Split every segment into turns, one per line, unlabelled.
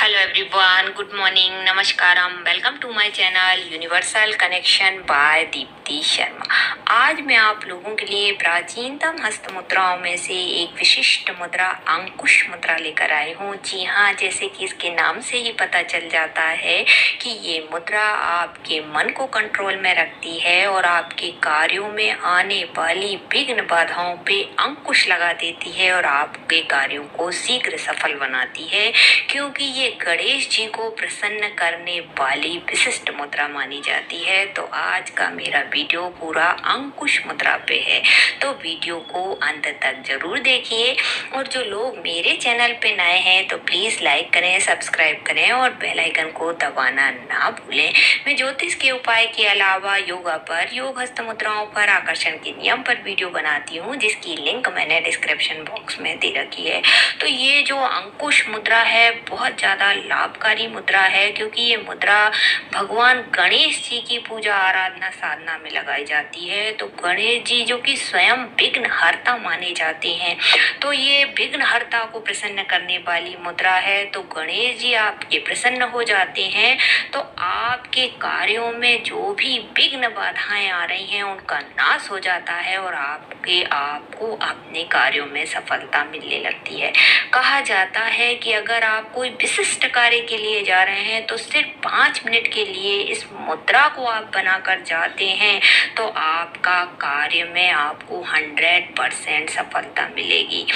Hello everyone, good morning, नमस्कारम, welcome to my channel universal connection by Deepti Sharma. आज मैं आप लोगों के लिए प्राचीनतम हस्त मुद्राओं में से एक विशिष्ट मुद्रा अंकुश मुद्रा लेकर आई हूँ। जी हाँ, जैसे कि इसके नाम से ही पता चल जाता है कि ये मुद्रा आपके मन को कंट्रोल में रखती है और आपके कार्यों में आने वाली विघ्न बाधाओं पे अंकुश लगा देती है और आपके कार्यों को शीघ्र सफल बनाती है, क्योंकि ये गणेश जी को प्रसन्न करने वाली विशिष्ट मुद्रा मानी जाती है। तो आज का मेरा वीडियो पूरा अंकुश मुद्रा पे है, तो वीडियो को अंत तक जरूर देखिए। और जो लोग मेरे चैनल पे नए हैं तो प्लीज लाइक करें, सब्सक्राइब करें और बेल आइकन को दबाना ना भूलें। मैं ज्योतिष के उपाय के अलावा योगा पर, योग हस्त मुद्राओं पर, आकर्षण के नियम पर वीडियो बनाती हूँ, जिसकी लिंक मैंने डिस्क्रिप्शन बॉक्स में दे रखी है। तो ये जो अंकुश मुद्रा है बहुत ज्यादा लाभकारी मुद्रा है, क्योंकि ये मुद्रा भगवान गणेश जी की पूजा आराधना साधना में लगाई जाती है। तो गणेश जी जो कि स्वयं विघ्न हर्ता माने जाते हैं, तो ये विघ्न हर्ता को प्रसन्न करने वाली मुद्रा है। तो गणेश जी आपके प्रसन्न हो जाते हैं तो आपके कार्यों में जो भी विघ्न बाधाएं आ रही हैं उनका नाश हो जाता है और आपको अपने कार्यों में सफलता मिलने लगती है। कहा जाता है कि अगर आप कोई विशिष्ट कार्य के लिए जा रहे हैं तो सिर्फ 5 मिनट के लिए इस मुद्रा को आप बनाकर जाते हैं तो आपका कार्य में आपको 100% सफलता मिलेगी।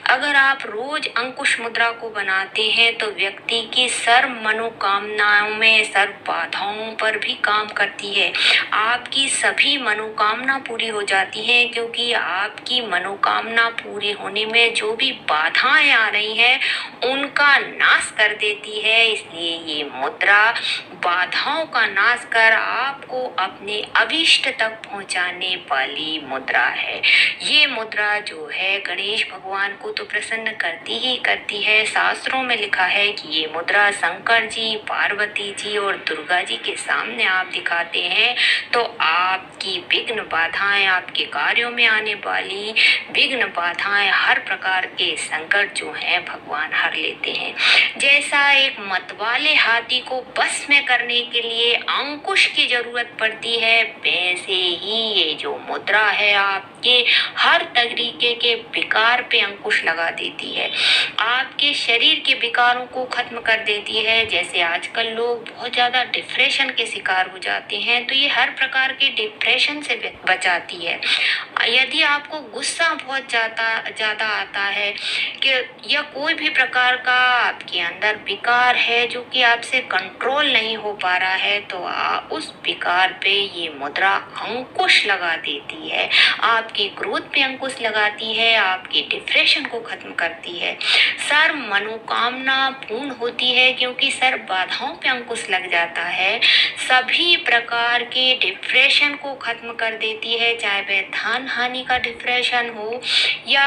अगर आप रोज अंकुश मुद्रा को बनाते हैं तो व्यक्ति की सर्व मनोकामनाओं में, सर्व बाधाओं पर भी काम करती है। आपकी सभी मनोकामना पूरी हो जाती है, क्योंकि आपकी मनोकामना पूरी होने में जो भी बाधाएं आ रही हैं उनका नाश कर देती है। इसलिए ये मुद्रा बाधाओं का नाश कर आपको अपने अभीष्ट तक पहुंचाने वाली मुद्रा है। ये मुद्रा जो है गणेश भगवान को तो प्रसन्न करती ही करती है। शास्त्रों में लिखा है कि ये मुद्रा शंकर जी, पार्वती जी और दुर्गा जी के सामने आप दिखाते हैं तो आपकी विघ्न बाधाएं, आपके कार्यों में आने वाली विघ्न बाधाएं, हर प्रकार के संकट जो हैं भगवान हर लेते हैं। जैसा एक मतवाले हाथी को बस में करने के लिए अंकुश की जरूरत पड़ती है, वैसे ही ये जो मुद्रा है आपके हर तरीके के विकार पे अंकुश लगा देती है, आपके शरीर के विकारों को खत्म कर देती है। जैसे आजकल लोग बहुत ज्यादा डिप्रेशन के शिकार हो जाते हैं, तो ये हर प्रकार के डिप्रेशन से बचाती है। यदि आपको गुस्सा बहुत ज्यादा आता है कि या कोई भी प्रकार का आपके अंदर विकार है जो कि आपसे कंट्रोल नहीं हो पा रहा है, तो उस विकार पे ये मुद्रा अंकुश लगा देती है। आपके क्रोध पे अंकुश लगाती है, आपके डिप्रेशन को खत्म करती है, सर्व मनोकामना पूर्ण होती है, क्योंकि सर्व बाधाओं पे अंकुश लग जाता है। सभी प्रकार के डिप्रेशन को खत्म कर देती है, चाहे वह धन हानि का डिप्रेशन हो या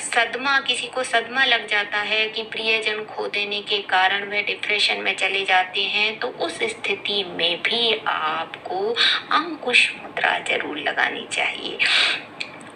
सदमा, किसी को सदमा लग जाता है कि प्रियजन खो देने के कारण वे डिप्रेशन में चले जाते हैं, तो उस स्थिति में भी आपको अंकुश मुद्रा जरूर लगानी चाहिए।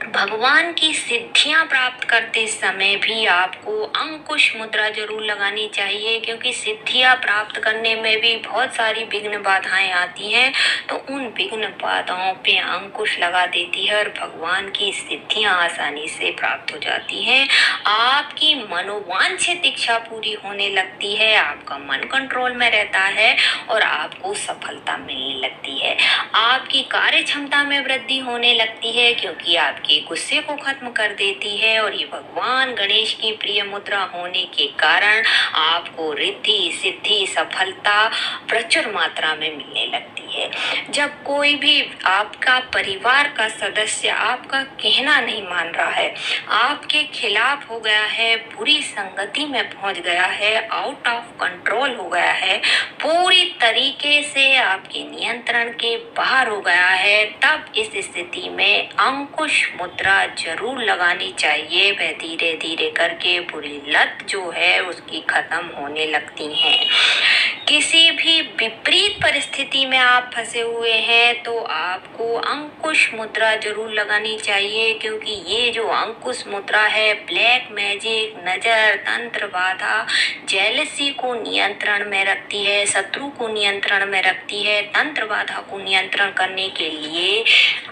भगवान की सिद्धियां प्राप्त करते समय भी आपको अंकुश मुद्रा जरूर लगानी चाहिए, क्योंकि सिद्धियां प्राप्त करने में भी बहुत सारी विघ्न बाधाएं आती हैं, तो उन विघ्न बाधाओं पे अंकुश लगा देती है और भगवान की सिद्धियां आसानी से प्राप्त हो जाती हैं। आपकी मनोवांछित इच्छा पूरी होने लगती है, आपका मन कंट्रोल में रहता है और आपको सफलता मिलने लगती है। आपकी कार्य क्षमता में वृद्धि होने लगती है, क्योंकि आपके गुस्से को खत्म कर देती है और ये भगवान गणेश की प्रिय मुद्रा होने के कारण आपको रिद्धि, सिद्धि, सफलता प्रचुर मात्रा में मिलने लगती है। जब कोई भी आपका परिवार का सदस्य आपका कहना नहीं मान रहा है, आपके खिलाफ हो गया है, बुरी संगति में पहुंच गया है, आउट ऑफ कंट्रोल हो गया है, पूरी तरीके से आपके नियंत्रण के बाहर हो गया है, तब इस स्थिति में अंकुश मुद्रा जरूर लगानी चाहिए। वह धीरे धीरे करके बुरी लत जो है उसकी खत्म होने लगती है। किसी भी विपरीत परिस्थिति में आप फंसे हुए हैं तो आपको अंकुश मुद्रा जरूर लगानी चाहिए, क्योंकि ये जो अंकुश मुद्रा है ब्लैक मैजिक, नजर, तंत्र बाधा, जेलसी को नियंत्रण में रखती है, शत्रु को नियंत्रण में रखती है, तंत्र बाधा को नियंत्रण करने के लिए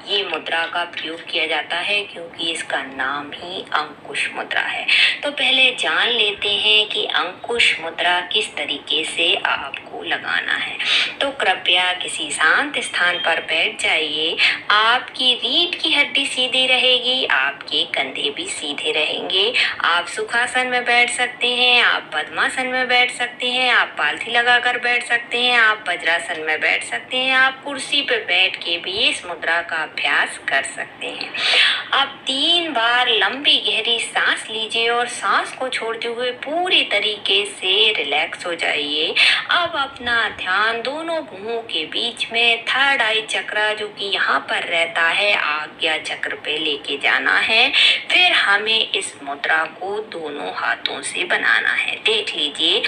ये मुद्रा का प्रयोग किया जाता है, क्योंकि इसका नाम ही अंकुश मुद्रा है। तो पहले जान लेते हैं कि अंकुश मुद्रा किस तरीके से आपको लगाना है। तो कृपया किसी शांत स्थान पर बैठ जाइए। आपकी रीढ़ की हड्डी सीधी रहेगी, आपके कंधे भी सीधे रहेंगे। आप सुखासन में बैठ सकते हैं, आप पद्मासन में बैठ सकते हैं, आप पालथी लगाकर बैठ सकते हैं, आप वज्रासन में बैठ सकते हैं, आप कुर्सी पर बैठ के भी इस मुद्रा का अभ्यास कर सकते हैं। आप 3 बार लंबी गहरी सांस लीजिए और सांस को छोड़ते हुए पूरी तरीके से रिलैक्स हो जाइए। अब अपना ध्यान दोनों भुवों के बीच में थर्ड आई चक्र जो कि यहाँ पर रहता है आज्ञा चक्र पे लेके जाना है। फिर हमें इस मुद्रा को दोनों हाथों से बनाना है। देख लीजिए,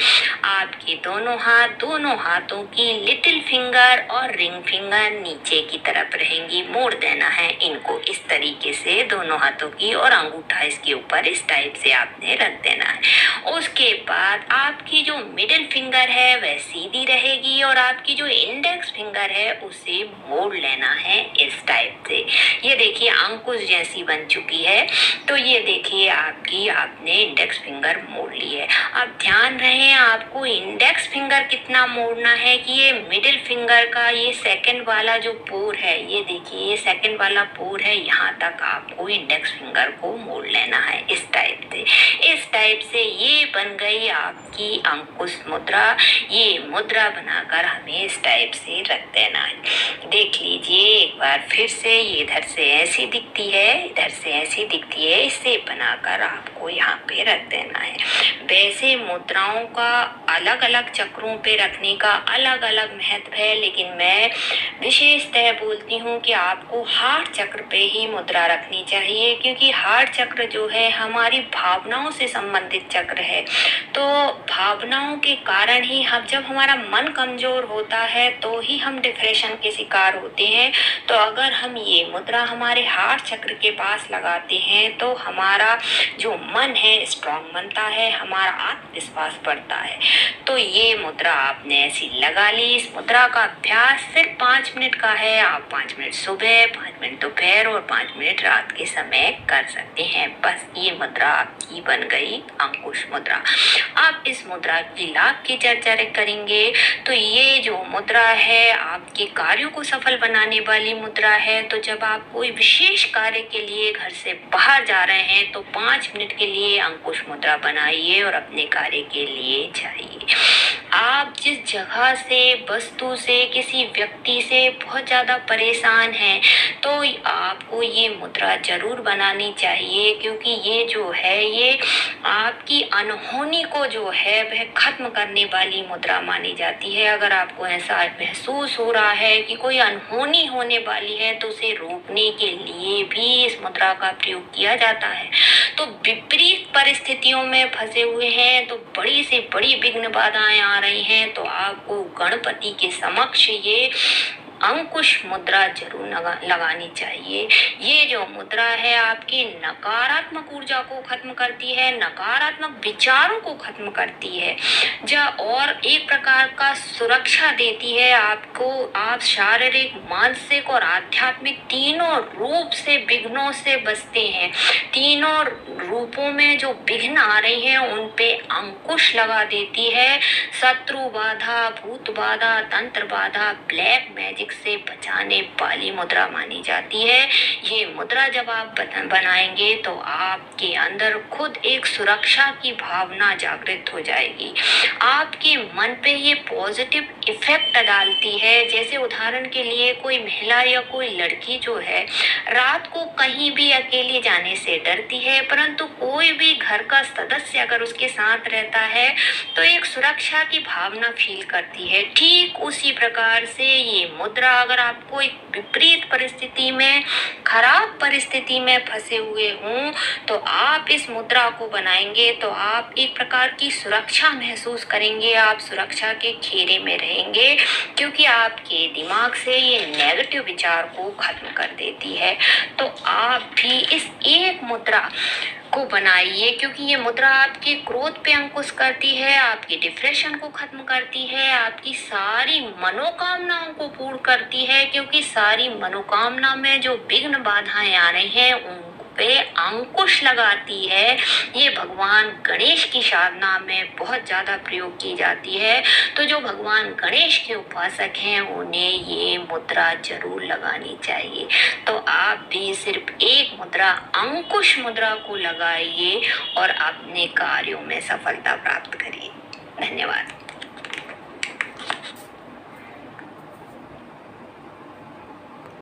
आपके दोनों हाथों की लिटिल फिंगर और रिंग फिंगर नीचे की तरफ रहेंगी। मोड़ देना है इनको इस तरीके से दोनों हाथों की, और अंगूठा इसके ऊपर इस टाइप से आपने रख देना है। उसके बाद आपकी जो मिडिल फिंगर है वह सीधी रहेगी और आपकी जो इंडेक्स फिंगर है उसे मोड़ लेना है इस टाइप से। ये देखिए अंकुश जैसी बन चुकी है। तो ये देखिए आपने इंडेक्स फिंगर मोड़ ली है। अब ध्यान रहे आपको इंडेक्स फिंगर कितना मोड़ना है कि ये मिडिल फिंगर का ये सेकंड वाला जो पोर है, ये देखिए ये सेकंड वाला पोर है, यहाँ तक आपको इंडेक्स फिंगर को मोड़ लेना है इस टाइप से। इस टाइप से ये बन गई आपकी अंकुश मुद्रा। ये मुद्रा बनाकर हमें इस टाइप से रख देना है। देख लीजिए एक बार फिर से, ये इधर से ऐसी दिखती है, इधर से ऐसी दिखती है। इसे बनाकर आपको यहाँ पे रख देना है। वैसे मुद्राओं का अलग अलग चक्रों पे रखने का अलग अलग महत्व है, लेकिन मैं विशेषतः बोलती हूँ कि आपको हार्ट चक्र पे ही मुद्रा रखनी चाहिए, क्योंकि हार्ट चक्र जो है हमारी भावनाओं से संबंधित चक्र है। तो भावनाओं के कारण ही हम, जब हमारा मन कमजोर होता है तो ही हम डिप्रेशन के शिकार होते हैं। तो अगर हम ये मुद्रा हमारे हार्ट चक्र के पास लगाते हैं तो हमारा जो मन है स्ट्रांग बनता है, हमारा आत्मविश्वास बढ़ता है। तो ये मुद्रा आपने ऐसी लगा ली। इस मुद्रा का अभ्यास सिर्फ 5 मिनट का है। आप 5 मिनट सुबह, 5 मिनट दोपहर और 5 मिनट रात के समय कर सकते हैं। बस ये मुद्रा आपकी बन गई अंकुश मुद्रा। आप इस मुद्रा की लाभ की चर्चा करेंगे। तो ये जो मुद्रा है आपके कार्यों को सफल बनाने वाली मुद्रा है। तो जब आप कोई विशेष कार्य के लिए घर से बाहर जा रहे हैं तो 5 मिनट के लिए अंकुश मुद्रा बनाइए और अपने कार्य के लिए जाइए। आप जिस जगह से, वस्तु से, किसी व्यक्ति से बहुत ज्यादा परेशान हैं तो आपको ये मुद्रा जरूर बनानी चाहिए, क्योंकि ये जो है ये आपकी अनहोनी को जो है वह खत्म करने वाली मुद्रा मानी जाती है। अगर आपको ऐसा महसूस हो रहा है कि कोई अनहोनी होने वाली है तो उसे रोकने के लिए भी इस मुद्रा का प्रयोग किया जाता है। तो विपरीत परिस्थितियों में फंसे हुए हैं तो बड़ी से बड़ी विघ्न बाधाएं आ रही हैं, तो आपको गणपति के समक्ष ये अंकुश मुद्रा जरूर लगानी चाहिए। ये जो मुद्रा है आपकी नकारात्मक ऊर्जा को खत्म करती है, नकारात्मक विचारों को खत्म करती है, और एक प्रकार का सुरक्षा देती है आपको। आप शारीरिक, मानसिक और आध्यात्मिक तीनों रूप से विघ्नों से बचते हैं। तीनों रूपों में जो विघ्न आ रही हैं उन पे अंकुश लगा देती है। शत्रु बाधा, भूत बाधा, तंत्र बाधा, ब्लैक मैजिक से बचाने वाली मुद्रा मानी जाती है। ये मुद्रा जब आप बनाएंगे तो आपके अंदर खुद एक सुरक्षा की भावना जागृत हो जाएगी। आपके मन पे ये पॉजिटिव इफेक्ट डालती है। जैसे उदाहरण के लिए कोई महिला या कोई लड़की जो है रात को कहीं भी अकेले जाने से डरती है, परंतु कोई भी घर का सदस्य अगर उसके साथ रहता है तो एक सुरक्षा की भावना फील करती है। ठीक उसी प्रकार से ये मुद्रा मुद्रा अगर आपको एक विपरीत परिस्थिति में, खराब परिस्थिति में फंसे हुए हों, तो आप इस मुद्रा को बनाएंगे तो आप एक प्रकार की सुरक्षा महसूस करेंगे, आप सुरक्षा के घेरे में रहेंगे, क्योंकि आपके दिमाग से ये नेगेटिव विचार को खत्म कर देती है। तो आप भी इस एक मुद्रा को बनाइए, क्योंकि ये मुद्रा आपके क्रोध पे अंकुश करती है, आपकी डिप्रेशन को खत्म करती है, आपकी सारी मनोकामनाओं को पूर्ण करती है, क्योंकि सारी मनोकामना में जो विघ्न बाधाएं आ रही हैं उन पे अंकुश लगाती है। ये भगवान गणेश की साधना में बहुत ज्यादा प्रयोग की जाती है। तो जो भगवान गणेश के उपासक हैं उन्हें ये मुद्रा जरूर लगानी चाहिए। तो आप भी सिर्फ एक मुद्रा, अंकुश मुद्रा को लगाइए और अपने कार्यों में सफलता प्राप्त करिए। धन्यवाद।